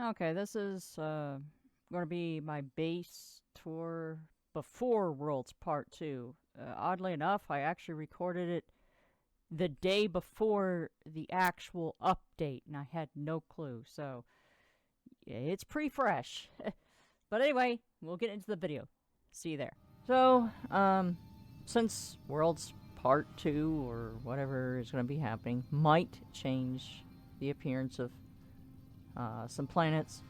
Okay, this is going to be my base tour before Worlds Part 2. Oddly enough, I actually recorded it the day before the actual update, and I had no clue, so yeah, it's pretty fresh. But anyway, we'll get into the video. See you there. So, since Worlds Part 2 or whatever is going to be happening might change the appearance of some planets,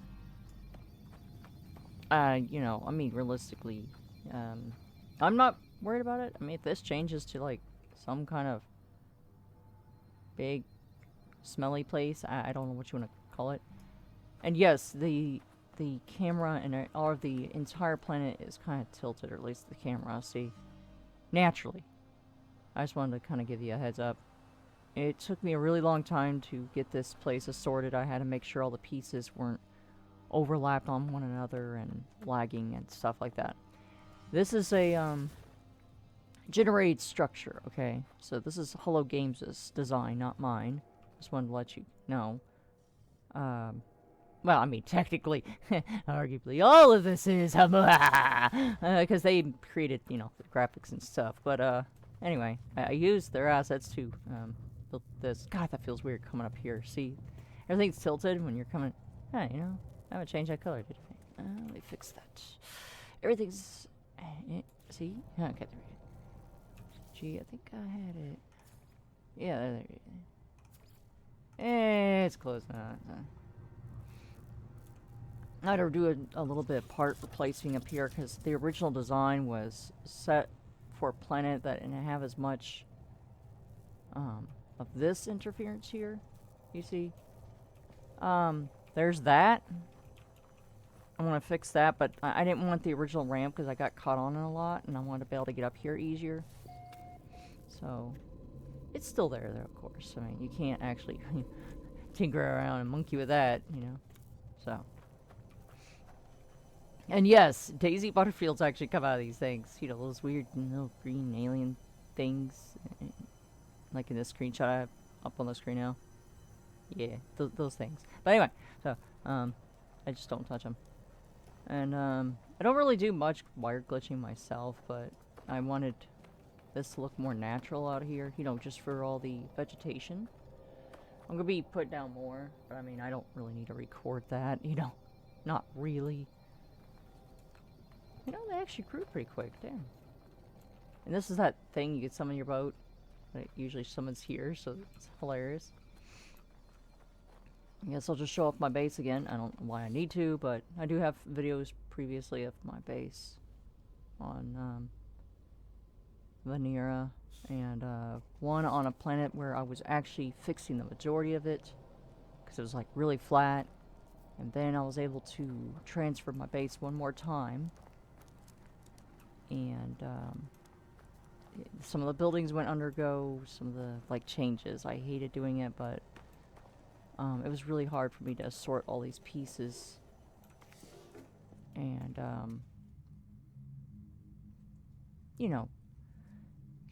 I mean, realistically, um, I'm not worried about it. I mean, if this changes to like some kind of big, smelly place, I don't know what you want to call it. And yes, the camera and all of the entire planet is kind of tilted, or at least the camera. See, naturally. I just wanted to kind of give you a heads up. It took me a really long time to get this place assorted. I had to make sure all the pieces weren't overlapped on one another and lagging and stuff like that. This is a generated structure, okay? So this is Hello Games' design, not mine. Just wanted to let you know. Um, well, I mean, technically, arguably, all of this is because they created, the graphics and stuff. But anyway, I used their assets to build this. God, that feels weird coming up here. See, everything's tilted when you're coming. Yeah, I haven't changed that color, did I? Let me fix that. Everything's. See? Okay, there we go. Gee, I think I had it. Yeah, there we go. It's close now. I had to do a little bit of part replacing up here because the original design was set for a planet that didn't have as much of this interference here. You see? There's that. I want to fix that, but I didn't want the original ramp because I got caught on it a lot, and I wanted to be able to get up here easier. So, it's still there, though, of course. I mean, you can't actually tinker around and monkey with that, So. And yes, Daisy Butterfields actually come out of these things. Those weird little green alien things. Like in this screenshot I have up on the screen now. Yeah, those things. But anyway, so, I just don't touch them. And, I don't really do much wire glitching myself, but I wanted this to look more natural out here, just for all the vegetation. I'm gonna be putting down more, but I mean, I don't really need to record that, not really. They actually grew pretty quick, damn. And this is that thing you get summon your boat, but it usually summons here, so it's hilarious. I guess I'll just show off my base again. I don't know why I need to, but I do have videos previously of my base on Vanera, and one on a planet where I was actually fixing the majority of it because it was like really flat, and then I was able to transfer my base one more time, and some of the buildings went undergo some of the like changes. I hated doing it, but it was really hard for me to sort all these pieces, and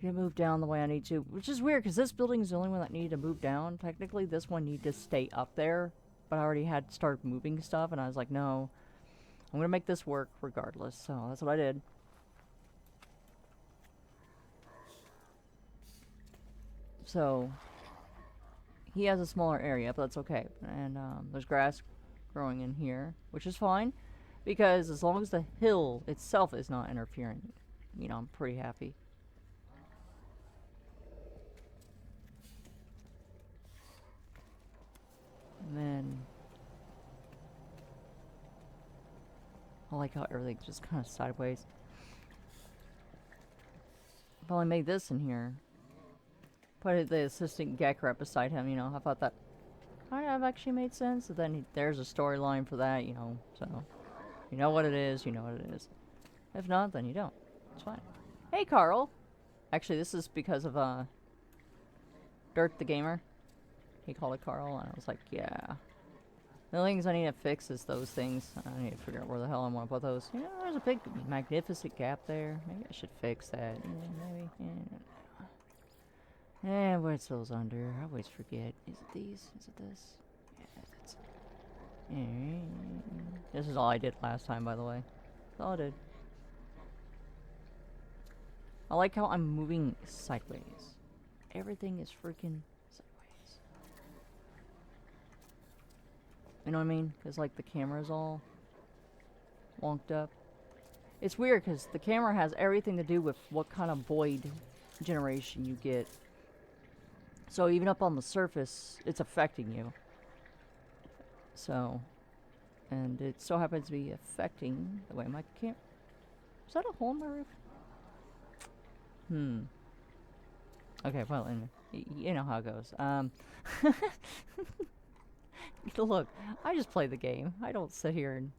get move down the way I need to, which is weird because this building is the only one that needed to move down. Technically, this one needed to stay up there, but I already had started moving stuff, and I was like, no, I'm gonna make this work regardless. So that's what I did. So he has a smaller area, but that's okay. And there's grass growing in here, which is fine, because as long as the hill itself is not interfering, I'm pretty happy. And then I like how everything's just kind of sideways. If I only made this in here, put the assistant Gek right beside him, I thought that kind of actually made sense. And then there's a storyline for that, so you know what it is, you know what it is. If not, then you don't. It's fine. Hey, Carl. Actually, this is because of Dirt the Gamer. He called it Carl, and I was like, yeah. The things I need to fix is those things. I need to figure out where the hell I want to put those. There's a big, magnificent gap there. Maybe I should fix that. Maybe. Where's those under? I always forget. Is it these? Is it this? Yeah, that's it. This is all I did last time, by the way. That's all I did. I like how I'm moving sideways. Everything is freaking sideways. You know what I mean? Because, like, the camera's all wonked up. It's weird because the camera has everything to do with what kind of void generation you get. So even up on the surface, it's affecting you. So, and it so happens to be affecting the way my camera... Is that a hole in my roof? Okay, well, and you know how it goes. Look, I just play the game. I don't sit here and,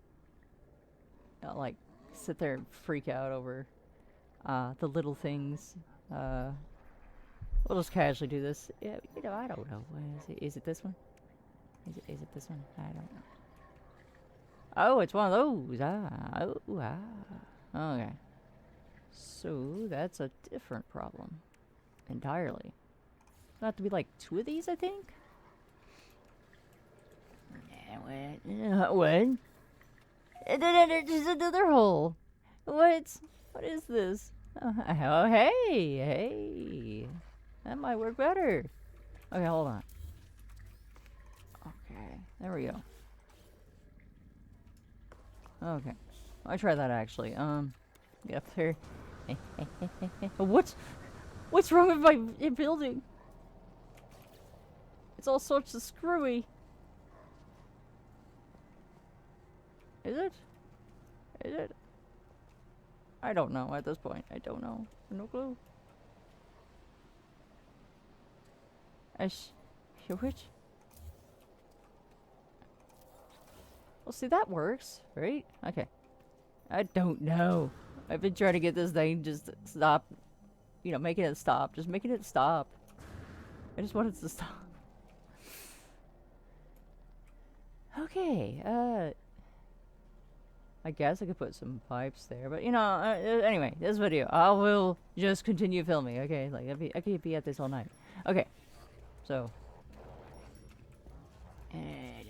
like, sit there and freak out over the little things. We'll just casually do this. Yeah, you know, I don't know. What is it? Is it this one? Is it this one? I don't know. Oh, it's one of those. Okay. So, that's a different problem. Entirely. There'll have to be like 2 of these, I think? What? There's another hole. What? What is this? Oh, hey. That might work better. Okay, hold on. Okay, there we go. Okay. I'll try that actually. Get up there. What's wrong with my building? It's all sorts of screwy. Is it? Is it? I don't know at this point. I don't know. No clue. Which? Well, see, that works, right? Okay. I don't know. I've been trying to get this thing just to stop. You know, making it stop. Just making it stop. I just want it to stop. Okay, I guess I could put some pipes there, but you know, anyway, this video, I will just continue filming, okay? Like, I could be at this all night. Okay, so. There's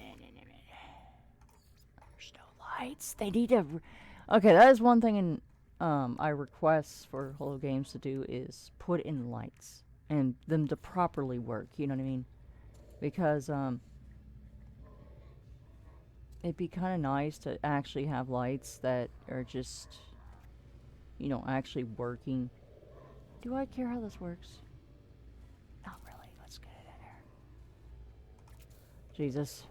no lights. They need to. Okay, that is one thing in I request for Holo Games to do is put in lights and them to properly work. You know what I mean? Because it'd be kind of nice to actually have lights that are just, you know, actually working. Do I care how this works? Not really. Let's get it in there. Jesus.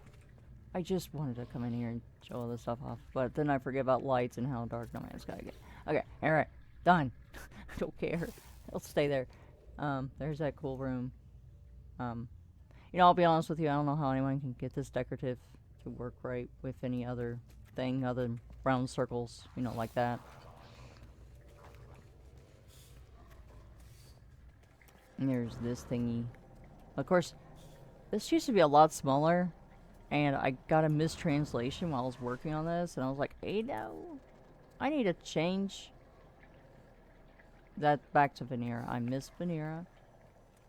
I just wanted to come in here and show all this stuff off, but then I forget about lights and how dark No Man's Sky gets. Okay, alright. Done. I don't care. It'll stay there. There's that cool room. You know, I'll be honest with you, I don't know how anyone can get this decorative to work right with any other thing other than round circles, you know, like that. And there's this thingy. Of course, this used to be a lot smaller, and I got a mistranslation while I was working on this, and I was like, hey, no, I need to change that back to Vanera. I miss Vanera.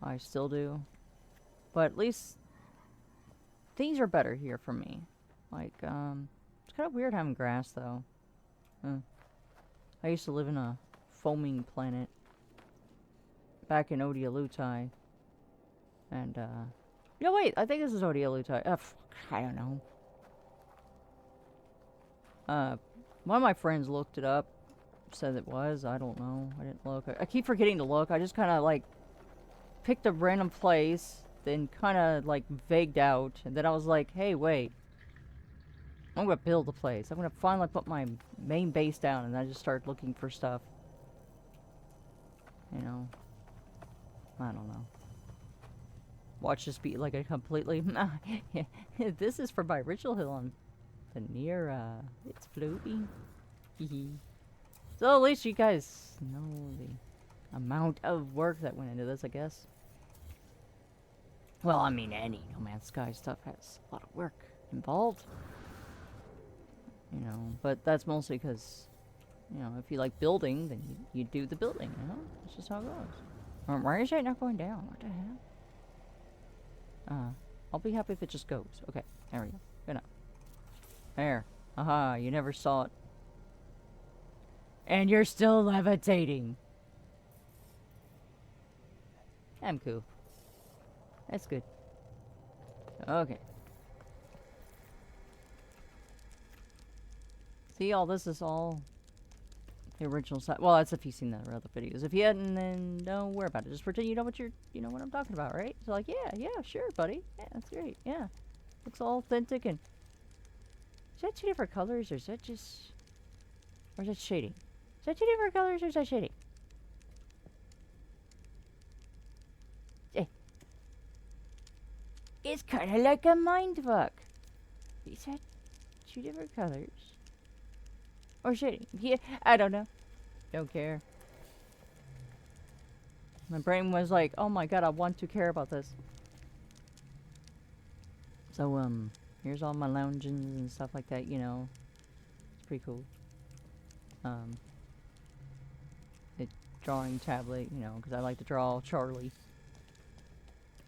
I still do. But at least things are better here for me. Like, it's kind of weird having grass, though. I used to live in a foaming planet back in Odialutai. And, no, wait, I think this is Odialutai. I don't know. One of my friends looked it up. Said it was. I don't know. I didn't look. I keep forgetting to look. I just kind of, like, picked a random place, then kind of, like, vagued out. And then I was like, hey, wait. I'm going to build a place. I'm going to finally put my main base down, and I just started looking for stuff. You know. I don't know. Watch this be like a completely... This is for my Ritual Hill on Vanera. It's floating. So at least you guys know the amount of work that went into this, I guess. Well, I mean, any No Man's Sky stuff has a lot of work involved. You know, but that's mostly because, you know, if you like building, then you do the building, you know? That's just how it goes. Why is it not going down? What the hell? I'll be happy if it just goes. Okay, there we go. Good enough. There. Aha, you never saw it. And you're still levitating. I'm cool. That's good. Okay. See, all this is all the original side. Well, that's if you've seen the other videos. If you hadn't, then don't worry about it. Just pretend you know what what I'm talking about, right? It's like, yeah, sure, buddy. Yeah, that's great. Yeah. Looks all authentic and... Is that two different colors, or is that just... Or is that shading? Is that two different colors, or is that shading? It's kind of like a mind fuck. Is that two different colors? Or shading? Yeah, I don't know. Don't care. My brain was like, oh my god, I want to care about this. So, here's all my loungings and stuff like that, you know. It's pretty cool. The drawing tablet, you know, because I like to draw Charlie.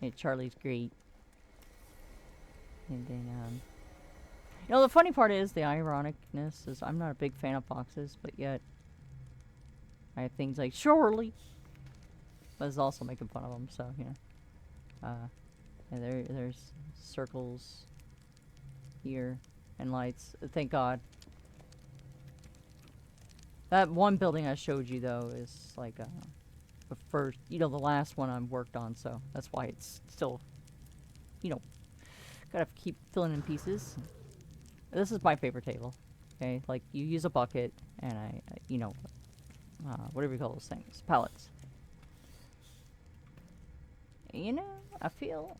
And Charlie's great. And then, you know, the funny part is, the ironicness is I'm not a big fan of boxes, but yet I have things like Charlie. But it's also making fun of them, so, you know. And there's circles here and lights. Thank God. That one building I showed you, though, is like the first, you know, the last one I've worked on, so that's why it's still, you know, gotta keep filling in pieces. This is my favorite table. Okay, like you use a bucket and you know, whatever you call those things, pallets. You know, I feel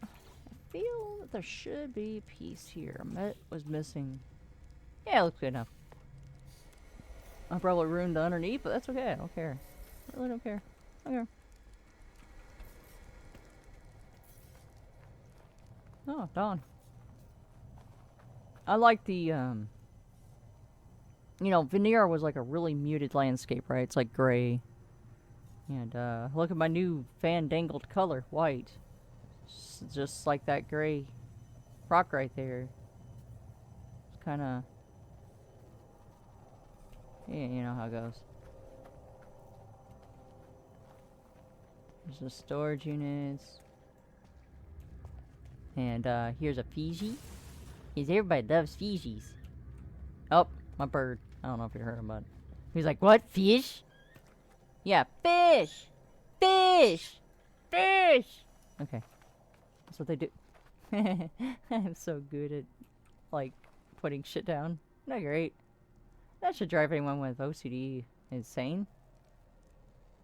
that there should be a piece here. Was missing. Yeah, it looks good enough. I probably ruined the underneath, but that's okay. I don't care. I really don't care. Okay. Oh, dawn. I like the, you know, Veneer was like a really muted landscape, right? It's like gray. And, look at my new fandangled color, white. Just like that gray rock right there. It's kinda... Yeah, you know how it goes. There's the storage units. And, here's a Fiji. Because everybody loves Fijis. Oh, my bird. I don't know if you heard him, but... He's like, what? Fish? Yeah, fish! Fish! Fish! Okay. That's what they do. I'm so good at, like, putting shit down. Not great. That should drive anyone with OCD insane.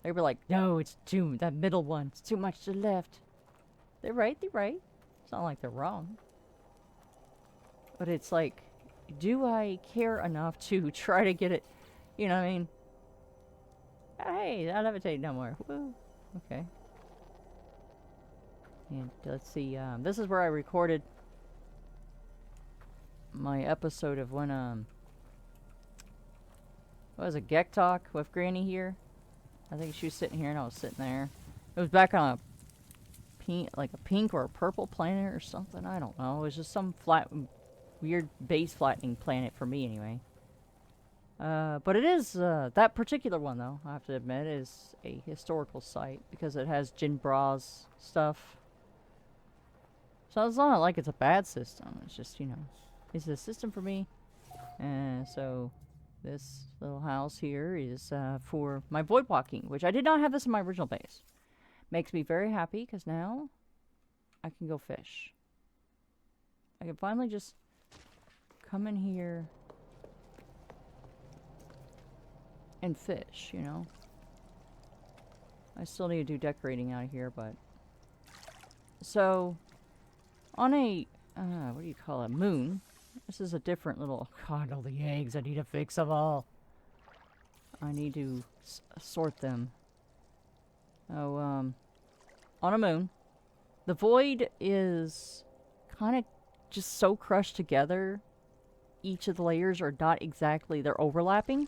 They'd be like, no, it's too... That middle one. It's too much to the left. They're right, they're right. It's not like they're wrong. But it's like, do I care enough to try to get it... You know what I mean? Hey, I levitate no more. Woo. Okay. And let's see, this is where I recorded my episode of when, what was it, Gek Talk with Granny here? I think she was sitting here and I was sitting there. It was back on a pink, like a pink or a purple planet or something, I don't know. It was just some weird base flattening planet for me anyway. But it is, that particular one though, I have to admit, is a historical site because it has Jin Bra's stuff. So it's not like it's a bad system, it's just, you know, it's a system for me. And so this little house here is for my void walking, which I did not have this in my original base. Makes me very happy because now I can go fish. I can finally just come in here and fish, you know. I still need to do decorating out here, but... So... On a, what do you call it, moon, this is a different little, God, all the eggs, I need to fix them all. I need to sort them. Oh, on a moon, the void is kind of just so crushed together, each of the layers are not exactly, they're overlapping.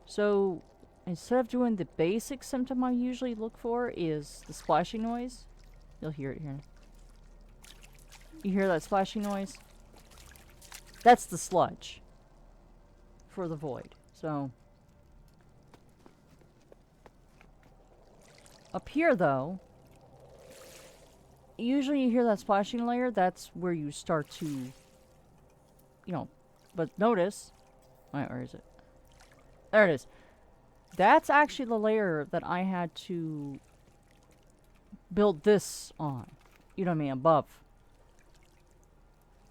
So, instead of doing the basic symptom I usually look for is the splashing noise. You'll hear it here. You hear that splashing noise? That's the sludge for the void. So up here, though, usually you hear that splashing layer. That's where you start to, you know. But notice, wait, where is it? There it is. That's actually the layer that I had to build this on. You know what I mean? Above.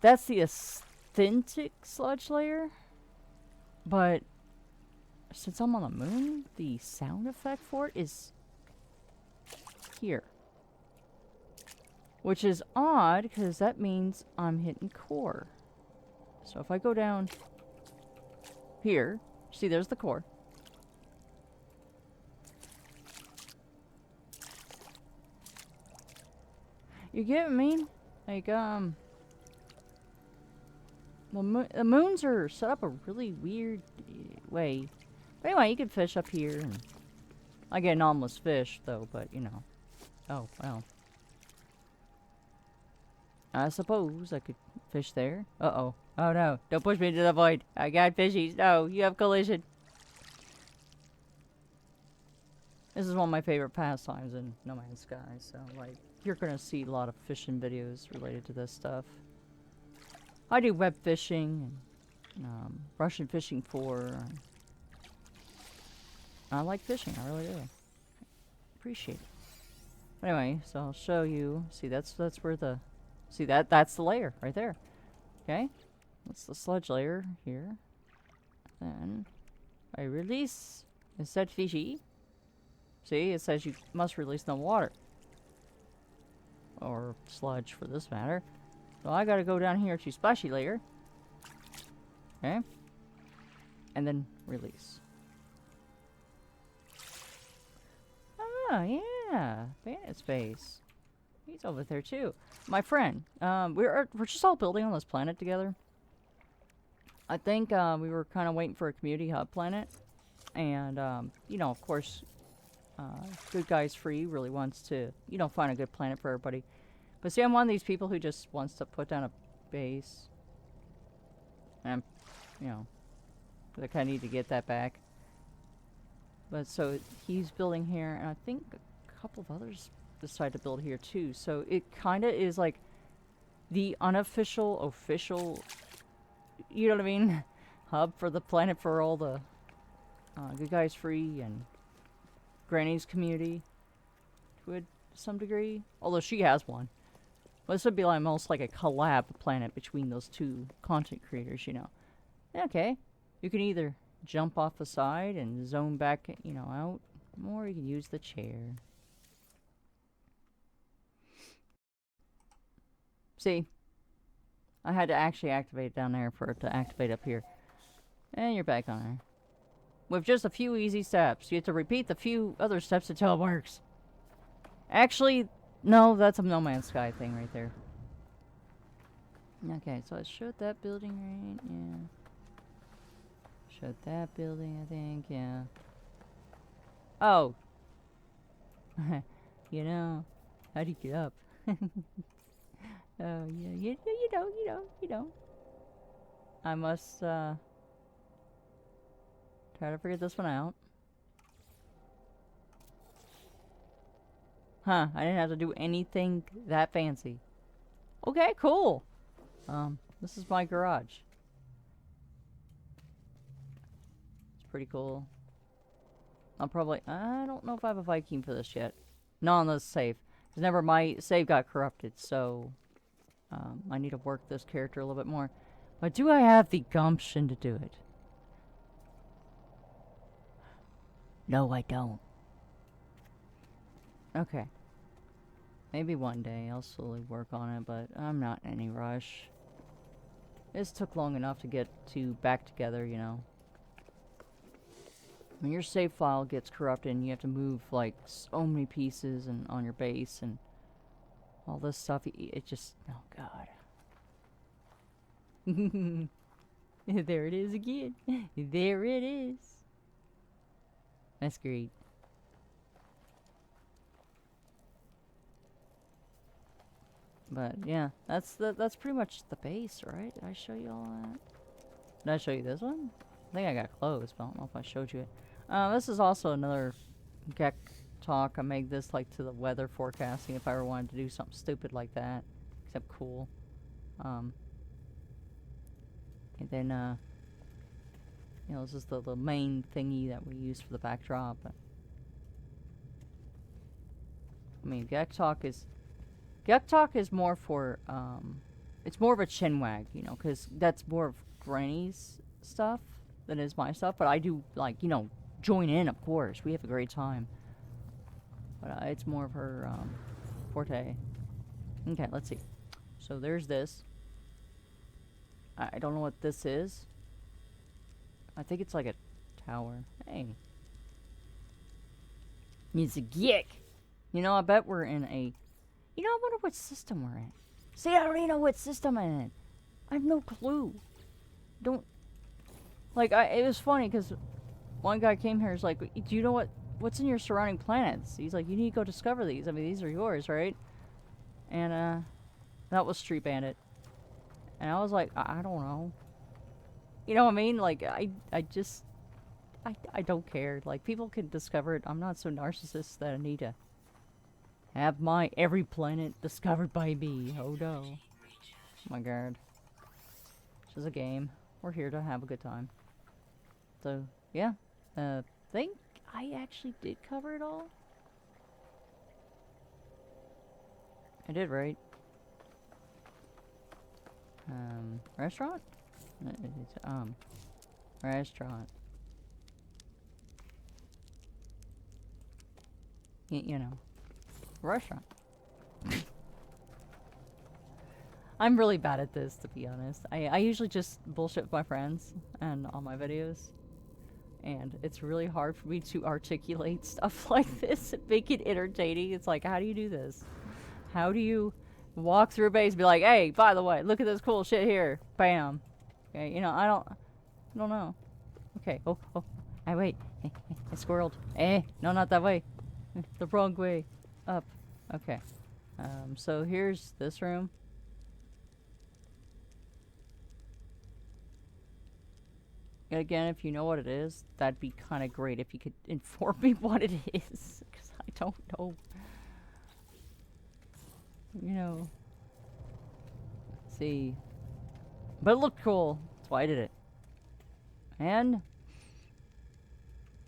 That's the authentic sludge layer. But since I'm on the moon, the sound effect for it is here. Which is odd, because that means I'm hitting core. So if I go down here, see there's the core. You get what I mean? Like, the moons are set up a really weird way. But anyway, you can fish up here. And I get anomalous fish, though, but, you know. Oh, well. I suppose I could fish there. Uh-oh. Oh, no. Don't push me into the void. I got fishies. No, you have collision. This is one of my favorite pastimes in No Man's Sky, so, like, you're gonna see a lot of fishing videos related to this stuff. I do web fishing, and, Russian fishing 4. I like fishing, I really do. Appreciate it. Anyway, so I'll show you. See, that's where the... See, that's the layer, right there. Okay? That's the sludge layer here. Then, I release. Is that fishy? See, it says you must release no water. Or sludge, for this matter. So I gotta go down here to splashy layer. Okay? And then release. Oh, yeah. Bandit Space. He's over there, too. My friend. We're just all building on this planet together. I think, we were kind of waiting for a community hub planet. And, you know, of course... Good Guys Free really wants to, you know, find a good planet for everybody. But see, I'm one of these people who just wants to put down a base. And, you know, I kind of need to get that back. But so he's building here, and I think a couple of others decide to build here too. So it kind of is like the unofficial, official, you know what I mean, hub for the planet for all the Good Guys Free and Granny's community to some degree, although she has one. Well, this would be like almost like a collab planet between those two content creators, you know. Okay, you can either jump off the side and zone back, you know, out, or you can use the chair. See, I had to actually activate down there for it to activate up here. And you're back on there. With just a few easy steps. You have to repeat the few other steps until it works. Actually, no, that's a No Man's Sky thing right there. Okay, so I showed that building, right? Yeah. Showed that building, I think, yeah. Oh. You know, how do you get up? Oh, yeah, you know. I must, try to figure this one out. Huh, I didn't have to do anything that fancy. Okay, cool. This is my garage. It's pretty cool. I'll probably... I don't know if I have a Viking for this yet. Not on this save. Because never my save got corrupted, so... I need to work this character a little bit more. But do I have the gumption to do it? No, I don't. Okay. Maybe one day I'll slowly work on it, but I'm not in any rush. This took long enough to get back together, you know. When your save file gets corrupted and you have to move like so many pieces and on your base and all this stuff, it just, oh god. There it is again. There it is. That's great. But yeah, that's pretty much the base, right? Did I show you all that? Did I show you this one? I think I got close, but I don't know if I showed you it. This is also another Gek talk. I made this like to the weather forecasting if I ever wanted to do something stupid like that. Except cool. And then, you know, this is the main thingy that we use for the backdrop. But, I mean, Gek Talk is more for, it's more of a chinwag, you know, because that's more of Granny's stuff than is my stuff. But I do, like, you know, join in, of course. We have a great time. But it's more of her forte. Okay, let's see. So there's this. I don't know what this is. I think it's like a tower. Hey. It's a Gek. You know, I bet we're in a... You know, I wonder what system we're in. See, I don't even know what system I'm in. I have no clue. Don't... Like, it was funny, because one guy came here and was like, do you know what's in your surrounding planets? He's like, you need to go discover these. I mean, these are yours, right? And, that was Street Bandit. And I was like, I don't know. You know what I mean? Like, I don't care. Like, people can discover it. I'm not so narcissist that I need to have my every planet discovered by me. Oh no. Oh my god. This is a game. We're here to have a good time. So, yeah. Think I actually did cover it all. I did, right? Restaurant? Restaurant. You know. Restaurant. I'm really bad at this, to be honest. I usually just bullshit with my friends and on my videos. And it's really hard for me to articulate stuff like this and make it entertaining. It's like, how do you do this? How do you walk through a base and be like, hey, by the way, look at this cool shit here. Bam. Okay, you know, I don't know. Okay, oh, hey, wait. Hey, I squirreled. No, not that way. The wrong way. Up. Okay. So here's this room. And again, if you know what it is, that'd be kind of great if you could inform me what it is. Because I don't know. You know. Let's see. But it looked cool. That's why I did it. And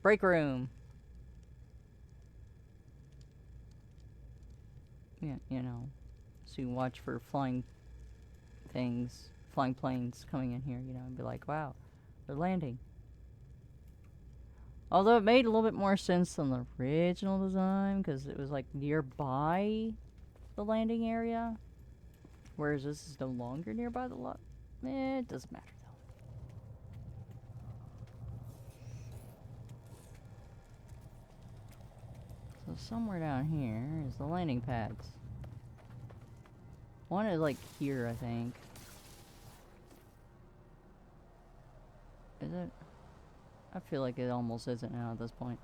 break room. Yeah, you know. So you can watch for flying things, flying planes coming in here, you know, and be like, wow, they're landing. Although it made a little bit more sense than the original design, because it was like nearby the landing area. Whereas this is no longer nearby the lot. It doesn't matter though. So somewhere down here is the landing pads. One is like here, I think. Is it? I feel like it almost isn't now at this point.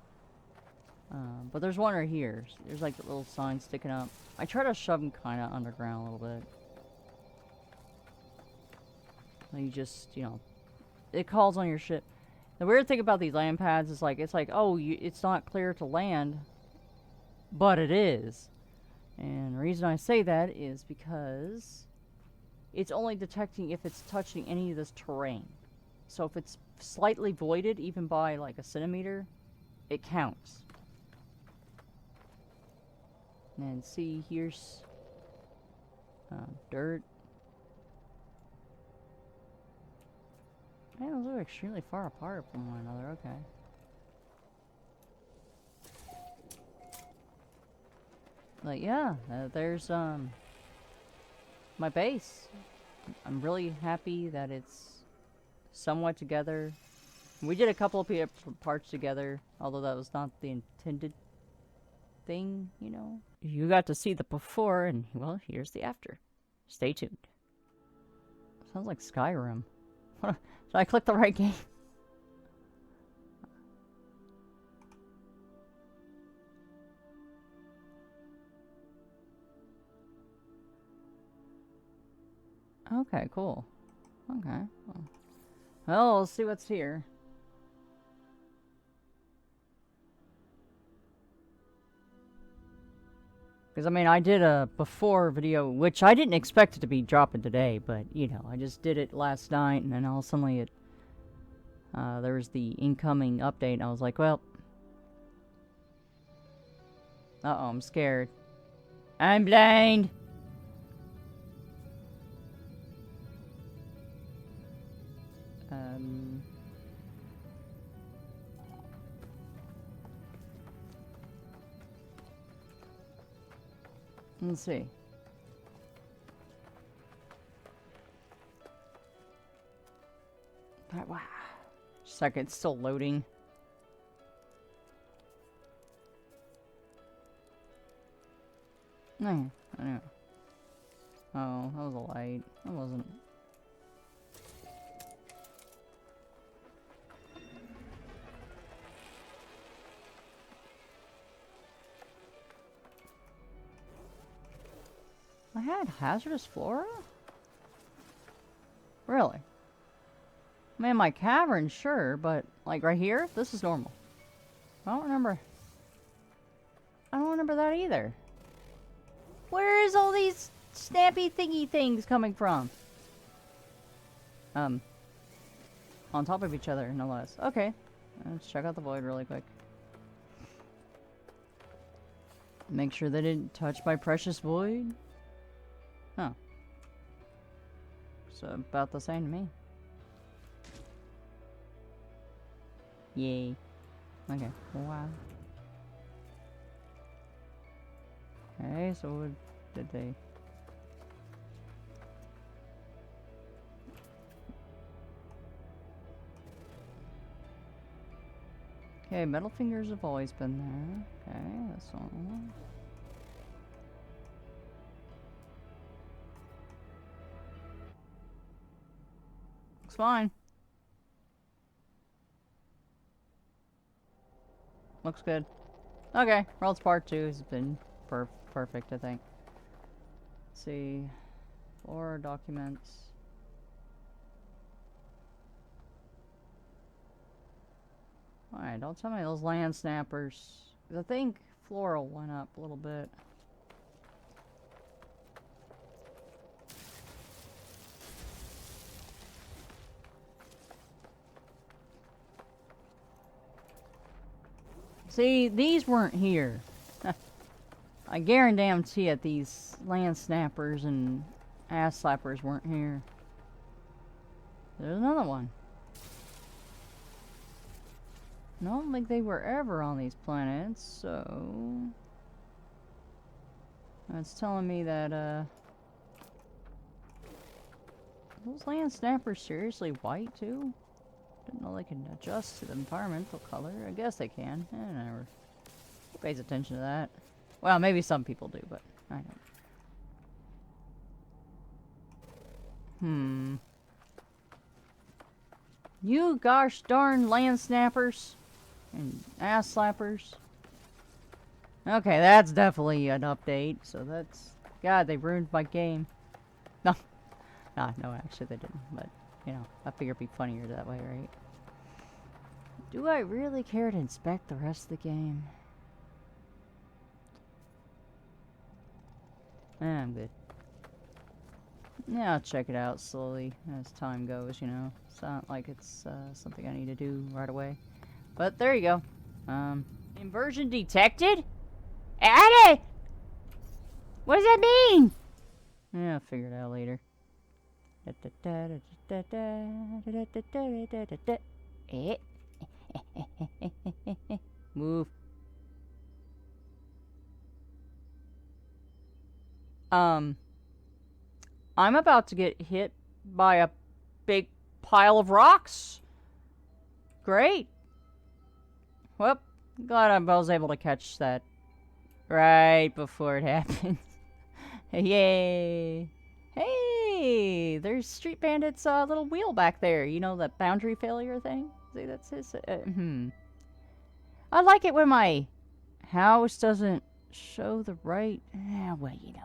But there's one right here. There's like a little sign sticking up. I try to shove them kind of underground a little bit. You just, you know, it calls on your ship. The weird thing about these land pads is like, it's like, oh, it's not clear to land, but it is. And the reason I say that is because it's only detecting if it's touching any of this terrain. So if it's slightly voided, even by like a centimeter, it counts. And see, here's dirt. Man, those are extremely far apart from one another. Okay. Like, yeah, there's my base. I'm really happy that it's somewhat together. We did a couple of parts together, although that was not the intended thing, you know. You got to see the before, and well, here's the after. Stay tuned. Sounds like Skyrim. Did I click the right game? Okay, cool. Okay. Well, Well, let's see what's here. Because, I mean, I did a before video, which I didn't expect it to be dropping today, but, you know, I just did it last night, and then all suddenly it, there was the incoming update, and I was like, well, uh-oh, I'm scared. I'm blind! Let's see. Wow. Second, it's still loading. No, I know. Oh, that was a light. That wasn't. I had hazardous flora? Really? I mean, my cavern, sure, but, like, right here? This is normal. I don't remember that either. Where is all these snappy thingy things coming from? On top of each other, no less. Okay. Let's check out the void really quick. Make sure they didn't touch my precious void. Huh. So about the same to me. Yay. Okay. Wow. Okay, so what did they... Okay, metal fingers have always been there. Okay, that's one. Looks fine. Looks good. Okay, World's Part 2 has been perfect, I think. Let's see. Flora documents. Alright, don't tell me those land snappers. I think floral went up a little bit. See, these weren't here. I guarantee it, these land snappers and ass slappers weren't here. There's another one. I don't think they were ever on these planets, so... That's telling me that, those land snappers seriously white, too? Didn't know they could adjust to the environmental color. I guess they can. Never pays attention to that. Well, maybe some people do, but I don't. You gosh darn land snappers and ass slappers. Okay, that's definitely an update. So that's... God, they ruined my game. No. No, actually they didn't. But, you know, I figure it'd be funnier that way, right? Do I really care to inspect the rest of the game? I'm good. Yeah, I'll check it out slowly as time goes, you know. It's not like it's something I need to do right away. But there you go. Inversion detected? Added! What does that mean? Yeah, I'll figure it out later. Move. I'm about to get hit by a big pile of rocks. Great. Well, glad I was able to catch that right before it happened. Yay. Hey, there's Street Bandit's little wheel back there. You know, that boundary failure thing? See, that's his... I like it when my house doesn't show the right... well, you know,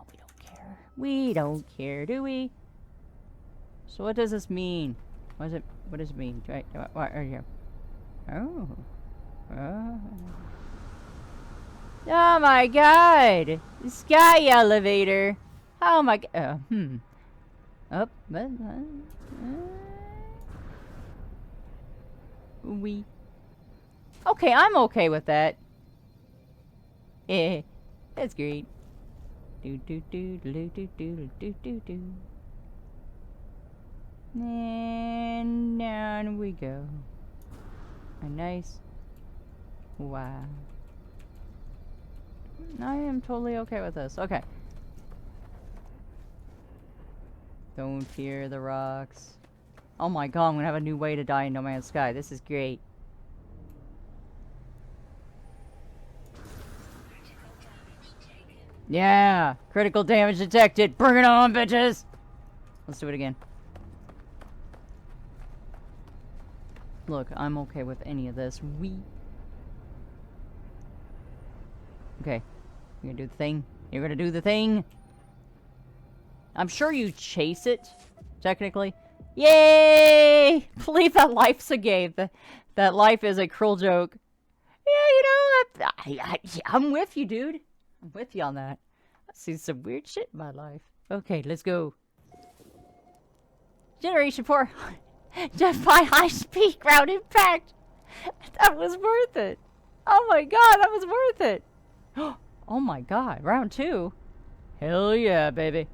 we don't care, do we? So what does this mean? What does it mean? What are you? Oh. Oh. Oh my god! Sky elevator! Oh my god. Up. We. Okay, I'm okay with that. Yeah. That's great. Do do do do do do do do do. And down we go. A nice. Wow. I am totally okay with this. Okay. Don't fear the rocks. Oh my god, I'm gonna have a new way to die in No Man's Sky. This is great. Yeah! Critical damage detected! Bring it on, bitches! Let's do it again. Look, I'm okay with any of this. Okay. You're gonna do the thing? You're gonna do the thing? I'm sure you chase it, technically. Yay! Believe that life's a game. That life is a cruel joke. Yeah, you know, I'm with you, dude. I'm with you on that. I've seen some weird shit in my life. Okay, let's go. Generation 4. Defy high-speed ground impact. That was worth it. Oh my god, that was worth it. Oh my god, round 2. Hell yeah, baby.